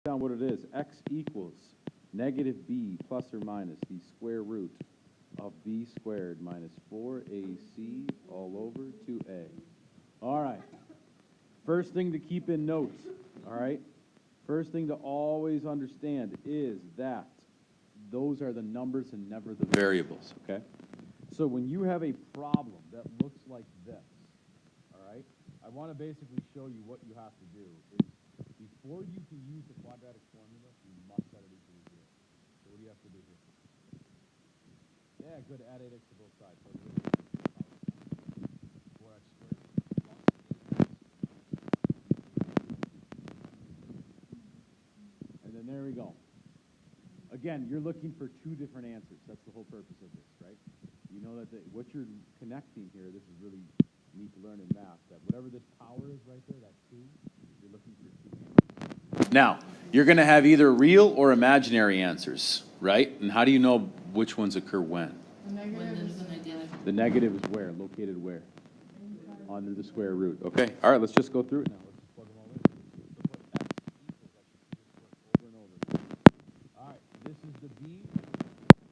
down what it is. X equals negative b plus or minus the square root of b squared minus 4ac all over 2a. All right. First thing to keep in notes, all right? First thing to always understand is that those are the numbers and never the variables, okay? So when you have a problem that looks like this, all right, I want to basically show you what you have to do is before you can use the quadratic formula, you must set it equal to 0. So what do you have to do here? Yeah, good. Add 8x to both sides. So 4x squared plus 8x. And then there we go. Again, you're looking for two different answers. That's the whole purpose of this, right? You know that what you're connecting here, this is really neat to learn in math, that whatever this power is right there, that 2, you're looking for 2 answers. Now, you're going to have either real or imaginary answers, right? And how do you know which ones occur when? The negative is where? Located where? Under the square root. Okay, all right, let's just go through it now. Let's just plug them all in. So put x equals, I should do this work over and over. All right, this is the b,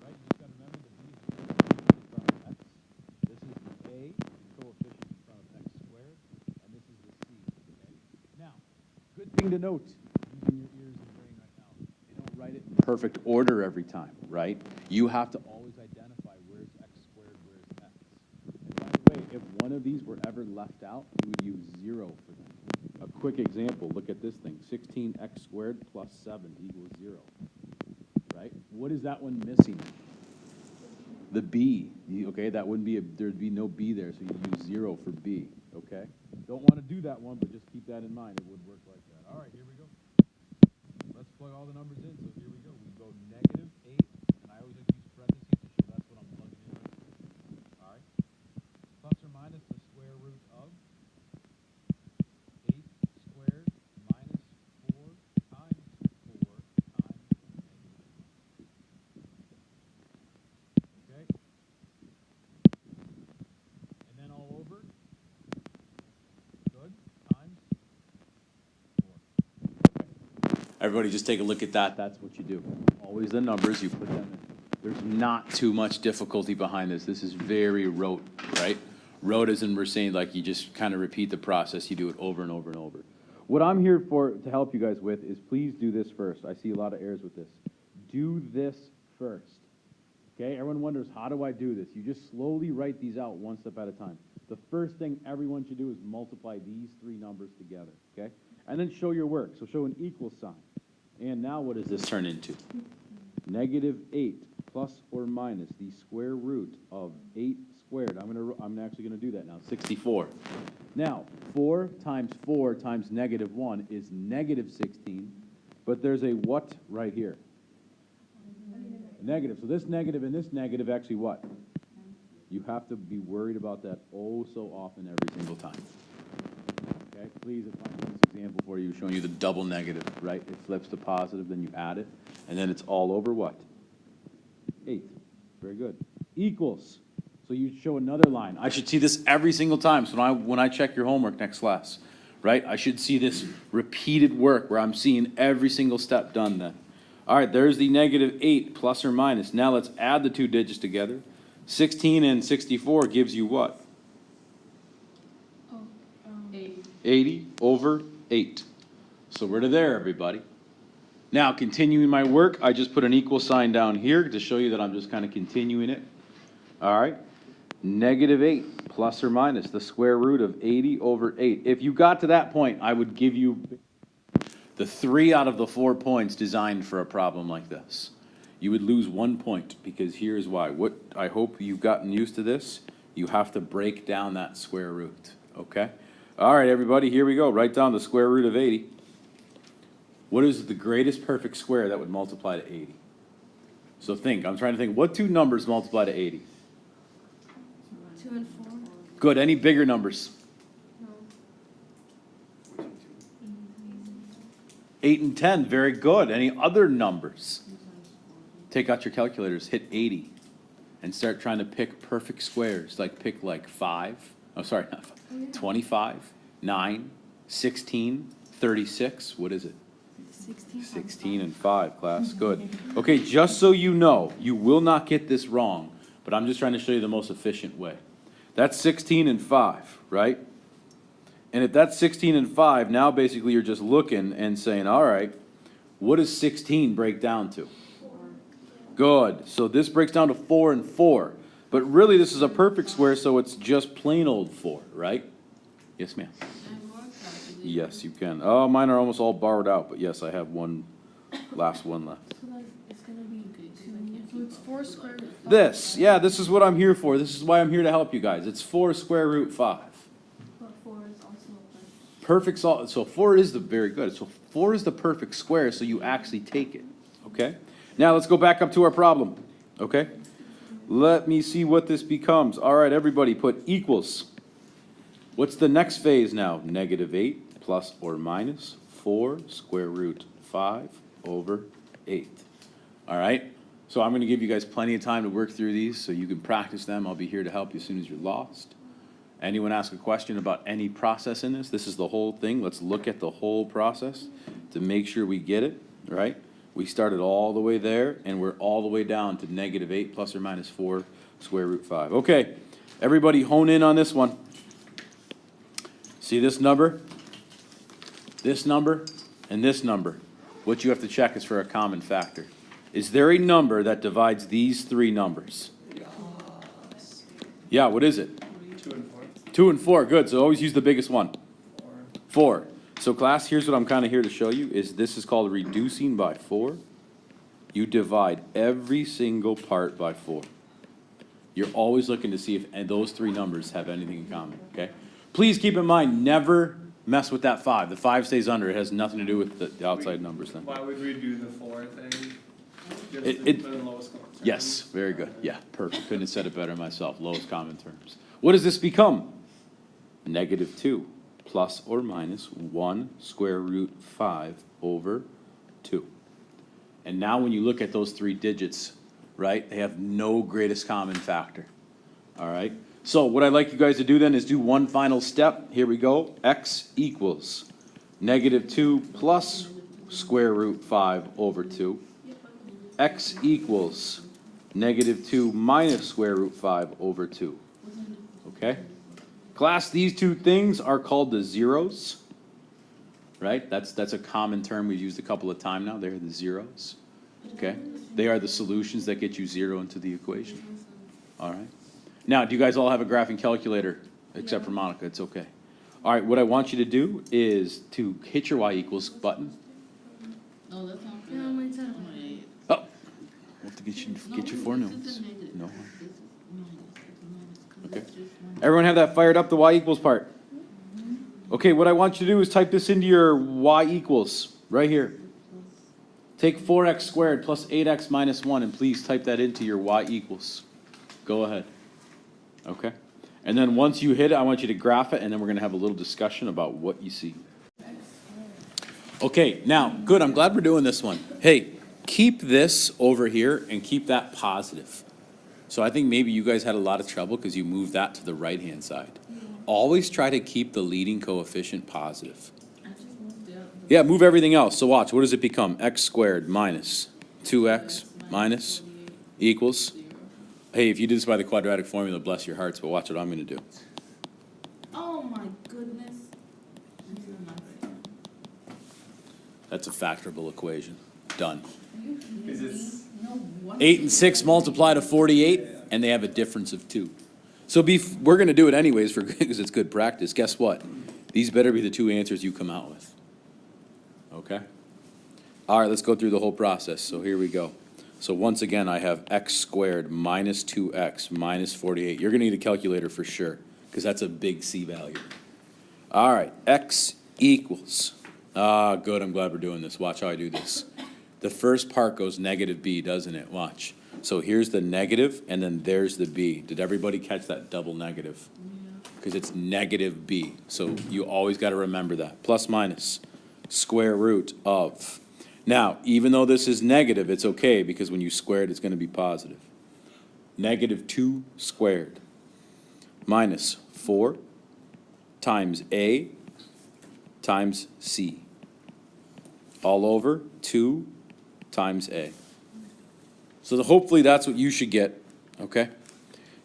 right? You just got to remember the b is the coefficient in front of x. This is the a, the coefficient in front of x squared. And this is the c, okay? Now, good thing to note, using your ears and brain right now, they don't write it in perfect order every time, right? You have to always identify where's x squared, where's x. And by the way, if one of these were ever left out, you would use 0 for them. A quick example, look at this thing. 16x squared plus 7 equals 0. Right? What is that one missing? The b. Okay, that wouldn't be there'd be no b there, so you use 0 for b. Okay? Don't want to do that one, but just keep that in mind. It would work like that. All right, here we go. Let's plug all the numbers in. So here we go. We go negative 8, and I always like to use parentheses to show that's what I'm plugging in right now. All right. Plus or minus the square root of 8 squared minus 4 times 4 times negative 1. Okay? And then all over, good, times 4. Everybody just take a look at that. That's what you do. Always the numbers, you put them in. There's not too much difficulty behind this. This is very rote, right? Rote as in we're saying like you just kind of repeat the process. You do it over and over and over. What I'm here for to help you guys with is please do this first. I see a lot of errors with this. Do this first. Okay, everyone wonders, how do I do this? You just slowly write these out one step at a time. The first thing everyone should do is multiply these 3 numbers together, okay? And then show your work. So show an equal sign. And now what does this turn into? Negative 8 plus or minus the square root of 8 squared. I'm actually going to do that now, 64. Now, 4 times negative 1 is negative 16, but there's a what right here? Negative. So this negative and this negative actually what? You have to be worried about that oh so often every single time. Okay, please, if I have this example for you showing you the double negative, right? It flips to positive, then you add it, and then it's all over what? 8. Very good. Equals. So you show another line. I should see this every single time. So when I check your homework next class, right? I should see this repeated work where I'm seeing every single step done then. All right, there's the negative 8 plus or minus. Now let's add the 2 digits together. 16 and 64 gives you what? 80 over 8. So we're to there, everybody. Now, continuing my work, I just put an equal sign down here to show you that I'm just kind of continuing it. All right. Negative 8 plus or minus the square root of 80 over 8. If you got to that point, I would give you the 3 out of the 4 points designed for a problem like this. You would lose 1 point because here's why. What I hope you've gotten used to this. You have to break down that square root. Okay? All right, everybody, here we go. Write down the square root of 80. What is the greatest perfect square that would multiply to 80? So think. I'm trying to think. What 2 numbers multiply to 80? 2 and 4. Good. Any bigger numbers? No. 8 and 10. Very good. Any other numbers? Take out your calculators. Hit 80. And start trying to pick perfect squares. Like pick like 5. Oh, sorry, not 5. 25, 9, 16, 36. What is it? 16 and 5, class. Good. Okay, just so you know, you will not get this wrong, but I'm just trying to show you the most efficient way. That's 16 and 5, right? And if that's 16 and 5, now basically you're just looking and saying, all right, what does 16 break down to? 4. Good. So this breaks down to 4 and 4. But really this is a perfect square, so it's just plain old 4, right? Yes, ma'am. Yes, you can. Oh, mine are almost all borrowed out, but yes, I have one, last one left. So like it's gonna be 2. So it's 4 square root 5. This, yeah, this is what I'm here for. This is why I'm here to help you guys. It's 4 square root 5. But 4 is also a Perfect, so 4 is the, very good. So 4 is the perfect square, so you actually take it, okay? Now let's go back up to our problem, okay? Let me see what this becomes. All right, everybody put equals. What's the next phase now? -8 plus or minus 4 square root 5 over 8. All right? So I'm going to give you guys plenty of time to work through these so you can practice them. I'll be here to help you as soon as you're lost. Anyone ask a question about any process in this? This is the whole thing. Let's look at the whole process to make sure we get it, right? We started all the way there, and we're all the way down to -8 plus or minus 4 square root 5. Okay, everybody hone in on this one. See this number, and this number. What you have to check is for a common factor. Is there a number that divides these 3 numbers? Yeah, what is it? 2 and 4. 2 and 4, good. So always use the biggest one. 4. So class, here's what I'm kind of here to show you, is this is called reducing by 4. You divide every single part by 4. You're always looking to see if those 3 numbers have anything in common, okay? Please keep in mind, never mess with that 5. The 5 stays under. It has nothing to do with the outside numbers then. Why would we do the 4 thing? Just It- the lowest common term. Yes, very good. Yeah, perfect. Couldn't have said it better myself. Lowest common terms. What does this become? -2 plus or minus 1 square root 5 over 2. And now when you look at those 3 digits, right, they have no greatest common factor. All right? So what I'd like you guys to do then is do one final step. Here we go. X equals -2 plus square root 5 over 2. X equals -2 minus square root 5 over 2. Okay? Class, these 2 things are called the zeros. Right? That's a common term we've used a couple of times now. They're the zeros. Okay? They are the solutions that get you 0 into the equation. All right? Now, do you guys all have a graphing calculator? Except for Monica, it's okay. All right, what I want you to do is to hit your y equals button. No, that's not No, mine's not. Oh, we'll have to get your 4 notes. No. Okay. Everyone have that fired up, the y equals part? Okay, what I want you to do is type this into your y equals right here. Take 4x squared plus 8x minus 1, and please type that into your y equals. Go ahead. Okay? And then once you hit it, I want you to graph it, and then we're going to have a little discussion about what you see. Okay, now, good, I'm glad we're doing this one. Hey, keep this over here and keep that positive. So I think maybe you guys had a lot of trouble because you moved that to the right-hand side. Always try to keep the leading coefficient positive. Yeah, move everything else. So watch, what does it become? X squared minus 2x minus equals. Hey, if you do this by the quadratic formula, bless your hearts, but watch what I'm going to do. Oh my goodness. That's a factorable equation. Done. Is it 8 and 6 multiply to 48, and they have a difference of 2. So we're going to do it anyways because it's good practice. Guess what? These better be the 2 answers you come out with. Okay? All right, let's go through the whole process. So here we go. So once again, I have x squared minus 2x minus 48. You're going to need a calculator for sure because that's a big C value. All right, x equals. Good, I'm glad we're doing this. Watch how I do this. The first part goes negative b, doesn't it? Watch. So here's the negative, and then there's the b. Did everybody catch that double negative? Because it's negative b. So you always got to remember that. Plus minus square root of. Now, even though this is negative, it's okay because when you square it, it's going to be positive. -2 squared minus 4 times a times c. all over 2 times a. So hopefully that's what you should get, okay?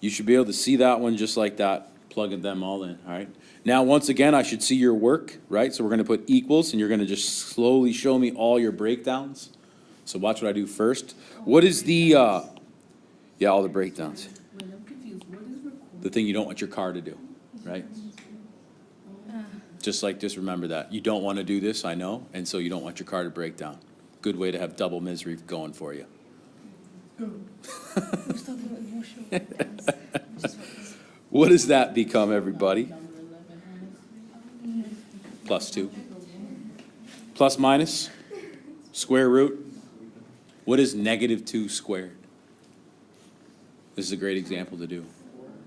You should be able to see that one just like that, plugging them all in, all right? Now, once again, I should see your work, right? So we're gonna put equals, and you're gonna just slowly show me all your breakdowns. So watch what I do first. What is the, yeah, all the breakdowns. Wait, I'm confused. What is record? The thing you don't want your car to do, right? Just remember that. You don't want to do this, I know, and so you don't want your car to break down. Good way to have double misery going for you. What does that become, everybody? Number 11 Plus 2. Plus minus? Square root? What is negative 2 squared? This is a great example to do.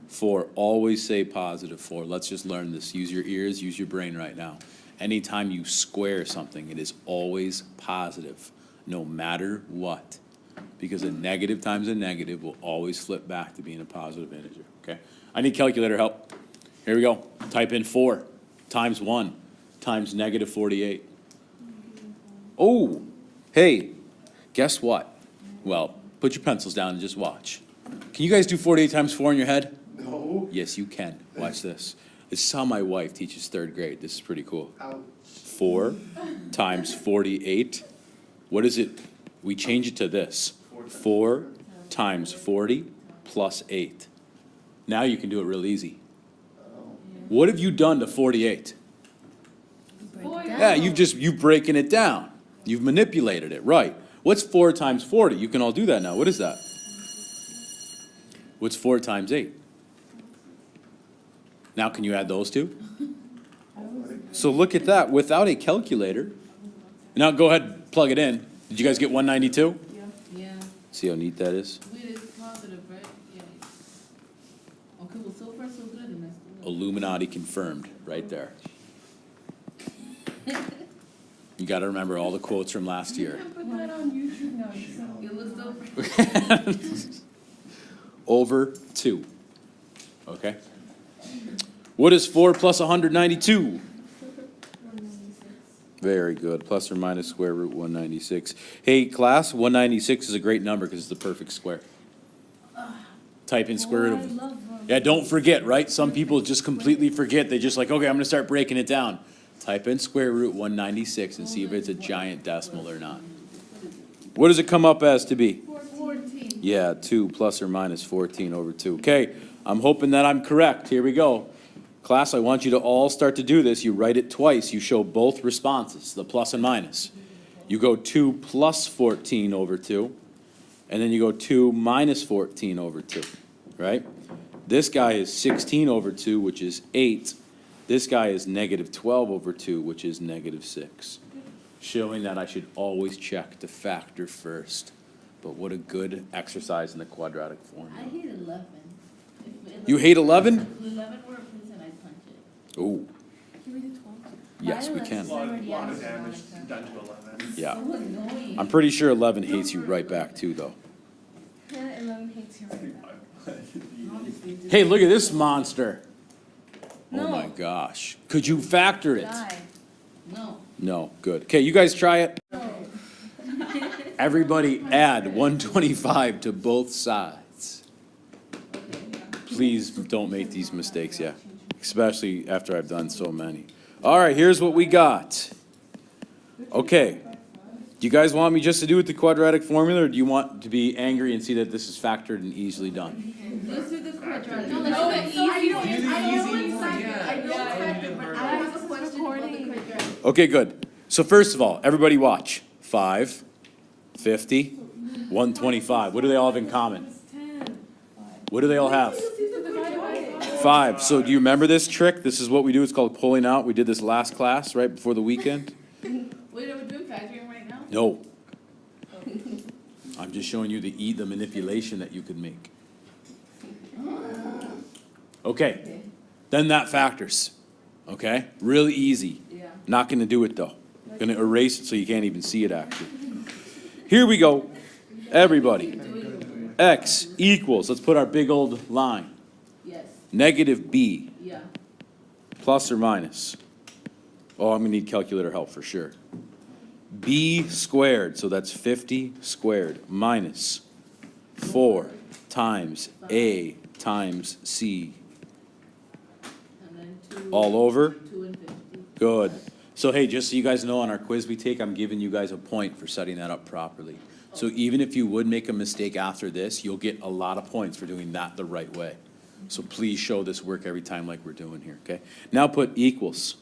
4. Always say positive 4. Let's just learn this. Use your ears, use your brain right now. Anytime you square something, it is always positive, no matter what. Because a negative times a negative will always flip back to being a positive integer, okay? I need calculator help. Here we go. Type in 4 times 1 times negative 48. Oh, hey, guess what? Well, put your pencils down and just watch. Can you guys do 48 times 4 in your head? No. Yes, you can. Watch this. This is how my wife teaches 3rd grade. This is pretty cool. Ouch. 4 times 48. What is it? We change it to this. 4 times 40 plus 8. Now you can do it real easy. What have you done to 48? Yeah, you've breaking it down. You've manipulated it, right. What's 4 times 40? You can all do that now. What is that? What's 4 times 8? Now can you add those two? So look at that, without a calculator. Now go ahead, plug it in. Did you guys get 192? Yeah. See how neat that is? Wait, it's positive, right? Yeah. Okay, well, so far so good, and that's good. Illuminati confirmed, right there. You gotta remember all the quotes from last year. Put that on YouTube now. It looks so Over 2. Okay? What is 4 plus 192? Very good. Plus or minus square root 196. Hey, class, 196 is a great number because it's the perfect square. Type in square root of... Yeah, don't forget, right? Some people just completely forget. They just like, okay, I'm going to start breaking it down. Type in square root 196 and see if it's a giant decimal or not. What does it come up as to be? 14. Yeah, 2 plus or minus 14 over 2. Okay, I'm hoping that I'm correct. Here we go. Class, I want you to all start to do this. You write it twice. You show both responses, the plus and minus. You go 2 plus 14 over 2, and then you go 2 minus 14 over 2, right? This guy is 16 over 2, which is 8. This guy is negative 12 over 2, which is negative 6. Showing that I should always check to factor first. But what a good exercise in the quadratic formula. I hate 11. You hate 11? 11 were a percent, I'd punch it. Oh, Can we do 12? yes, we A can. lot of damage done to 11. Yeah. So annoying. I'm pretty sure 11 hates you right back too, though. 11 hates you right now. Obviously, just Hey, look at this monster. Oh No. my gosh. Could you factor it? Die. no. No, good. Okay, you guys try it. Everybody add 125 to both sides. Please don't make these mistakes, yeah. Especially after I've done so many. All right, here's what we got. Okay. Do you guys want me just to do it the quadratic formula, or do you want to be angry and see that this is factored and easily done? Let's do the quadratic. No, No, let's the do the easy easy one. one. I know Easy it's one, factor. yeah. I know it's Yeah. factor, but I have a question about the quadratic. Okay, good. So first of all, everybody watch. 5, 50, 125. What do they all have in common? What do they all have? 5. So do you remember this trick? This is what we do. It's called pulling out. We did this last class right before the weekend. Wait, are we doing factoring right now? No. I'm just showing you the manipulation that you could make. Okay. Then that factors. Okay? Really easy. Yeah. Not going to do it though. Going to erase it so you can't even see it actually. Here we go. Everybody. X equals, let's put our big old line. Yes. Negative b Yeah. plus or minus. Oh, I'm going to need calculator help for sure. B squared, so that's 50 squared, minus 4 times A times C, And then 2. all over? 2 and 50. Good. So hey, just so you guys know, on our quiz we take, I'm giving you guys a point for setting that up properly. So even if you would make a mistake after this, you'll get a lot of points for doing that the right way. So please show this work every time like we're doing here, okay? Now put equals.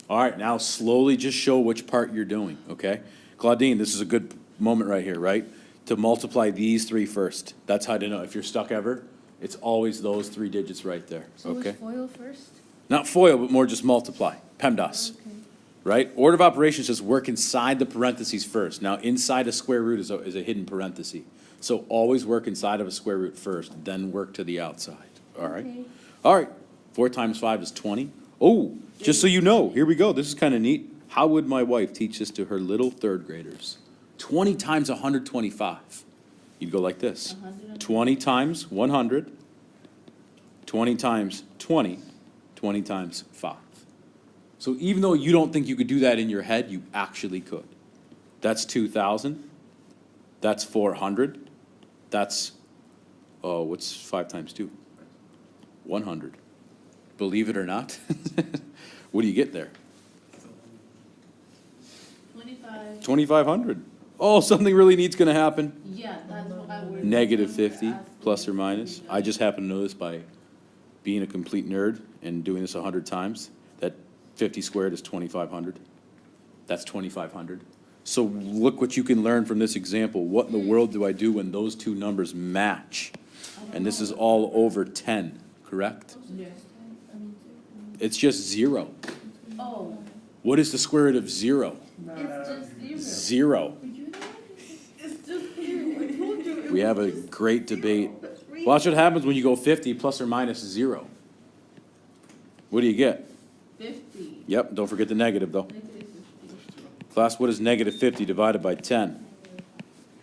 All right, now slowly just show which part you're doing, okay? Claudine, this is a good moment right here, right? To multiply these three first. That's how to know. If you're stuck ever, it's always those 3 digits right there, So okay? it's FOIL first? Not FOIL, but more just multiply, PEMDAS, Okay. right? Order of operations says work inside the parentheses first. Now, inside a square root is a hidden parenthesis. So always work inside of a square root first, then work to the outside, all right? Okay. All right, 4 times 5 is 20. Oh, just so you know, here we go, this is kind of neat. How would my wife teach this to her little third graders? 20 times 125. You'd go like this. 20 times 100, 20 times 20, 20 times 5. So even though you don't think you could do that in your head, you actually could. That's 2,000. That's 400. That's, oh, what's 5 times 2? 100. Believe it or not. What do you get there? 25. 2,500. Oh, something really neat's gonna happen. Yeah, that's what I would. Negative 50, plus or minus. I just happen to know this by being a complete nerd and doing this 100 times. That 50 squared is 2,500. That's 2,500. So look what you can learn from this example. What in the world do I do when those two numbers match? And this is all over 10, correct? Yes. It's just 0. Oh. What is the square root of 0? It's just 0. zero. It's just zero. I told you. We have a great debate. Watch what happens when you go 50 plus or minus 0. What do you get? 50. Yep, don't forget the negative though. Negative 50. Class, what is negative 50 divided by 10?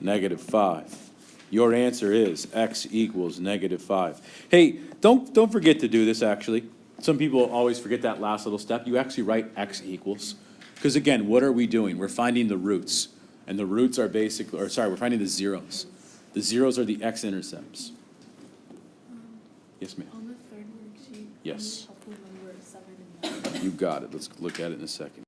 Negative 5. Your answer is x equals negative 5. Hey, don't forget to do this actually. Some people always forget that last little step. You actually write x equals. Because again, what are we doing? We're finding the roots. And the roots are basically, or sorry, we're finding the zeros. The zeros are the x-intercepts. Yes, ma'am. On the third worksheet. Yes. Helpful number 7 and 9. You got it. Let's look at it in a second.